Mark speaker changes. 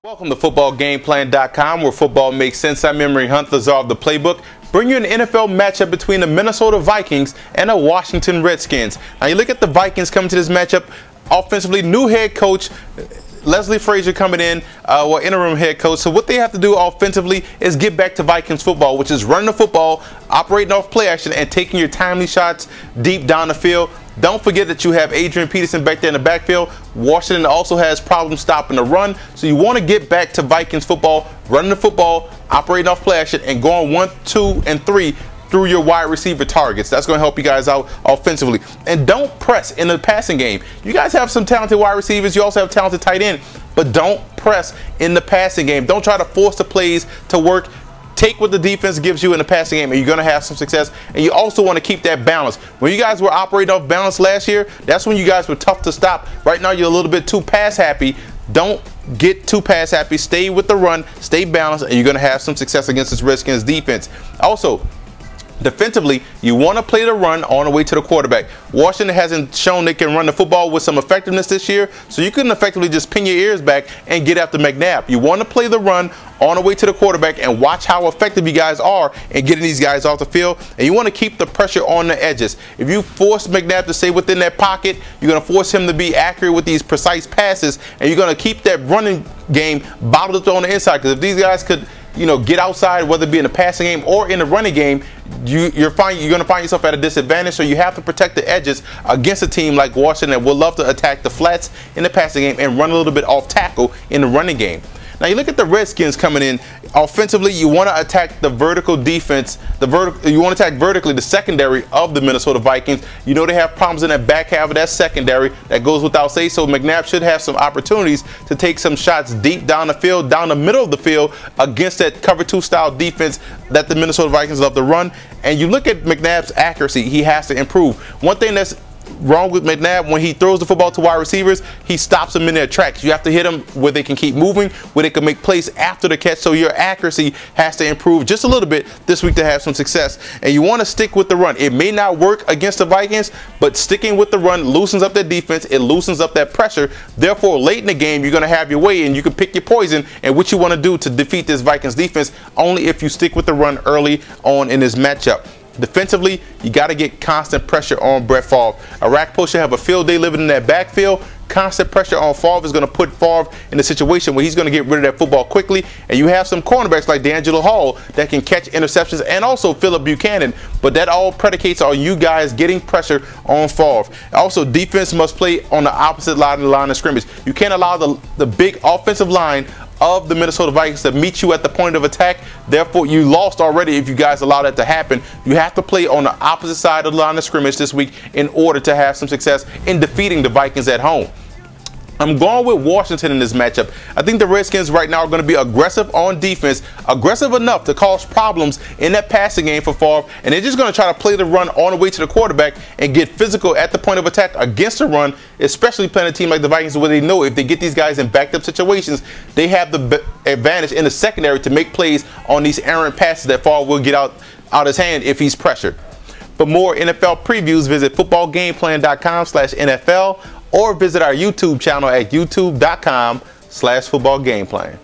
Speaker 1: Welcome to footballgameplan.com, where football makes sense. I'm Emery Hunt, the czar of the playbook. Bring you an NFL matchup between the Minnesota Vikings and the Washington Redskins. Now you look at the Vikings coming to this matchup. Offensively, new head coach Leslie Frazier coming in, interim head coach. So what they have to do offensively is get back to Vikings football, which is running the football, operating off play action, and taking your timely shots deep down the field. Don't forget that you have Adrian Peterson back there in the backfield. Washington also has problems stopping the run. So you want to get back to Vikings football, running the football, operating off play action, and going 1, 2, and 3 through your wide receiver targets. That's going to help you guys out offensively. And don't press in the passing game. You guys have some talented wide receivers. You also have talented tight end. But don't press in the passing game. Don't try to force the plays to work. Take what the defense gives you in the passing game, and you're going to have some success. And you also want to keep that balance. When you guys were operating off balance last year, that's when you guys were tough to stop. Right now, you're a little bit too pass happy. Don't get too pass happy. Stay with the run, stay balanced, and you're going to have some success against this Redskins defense. Also, defensively, you want to play the run on the way to the quarterback. Washington hasn't shown they can run the football with some effectiveness this year, so you couldn't effectively just pin your ears back and get after McNabb. You want to play the run on the way to the quarterback and watch how effective you guys are in getting these guys off the field. And you want to keep the pressure on the edges. If you force McNabb to stay within that pocket, you're going to force him to be accurate with these precise passes, and you're going to keep that running game bottled up on the inside. Because if these guys could, get outside, whether it be in the passing game or in the running game, you're going to find yourself at a disadvantage. So you have to protect the edges against a team like Washington that will love to attack the flats in the passing game and run a little bit off tackle in the running game. Now you look at the Redskins coming in. Offensively, you want to attack the vertical defense. You want to attack vertically the secondary of the Minnesota Vikings. You know they have problems in that back half of that secondary. That goes without saying. So McNabb should have some opportunities to take some shots deep down the field, down the middle of the field, against that cover 2 style defense that the Minnesota Vikings love to run. And you look at McNabb's accuracy, he has to improve. One thing that's wrong with McNabb, when he throws the football to wide receivers, he stops them in their tracks. You have to hit them where they can keep moving, where they can make plays after the catch. So your accuracy has to improve just a little bit this week to have some success. And you want to stick with the run. It may not work against the Vikings, but sticking with the run loosens up that defense. It loosens up that pressure. Therefore, late in the game, you're going to have your way, and you can pick your poison and what you want to do to defeat this Vikings defense, only if you stick with the run early on in this matchup. Defensively, you got to get constant pressure on Brett Favre. Iraq Poe should have a field day living in that backfield. Constant pressure on Favre is going to put Favre in a situation where he's going to get rid of that football quickly. And you have some cornerbacks like D'Angelo Hall that can catch interceptions, and also Phillip Buchanan. But that all predicates on you guys getting pressure on Favre. Also, defense must play on the opposite line of the line of scrimmage. You can't allow the big offensive line of the Minnesota Vikings to meet you at the point of attack. Therefore, you lost already if you guys allow that to happen. You have to play on the opposite side of the line of scrimmage this week in order to have some success in defeating the Vikings at home. I'm going with Washington in this matchup. I think the Redskins right now are going to be aggressive on defense, aggressive enough to cause problems in that passing game for Favre, and they're just going to try to play the run on the way to the quarterback and get physical at the point of attack against the run, especially playing a team like the Vikings where they know if they get these guys in backed up situations, they have the advantage in the secondary to make plays on these errant passes that Favre will get out his hand if he's pressured. For more NFL previews, visit footballgameplan.com/NFL or visit our YouTube channel at youtube.com/footballgameplan.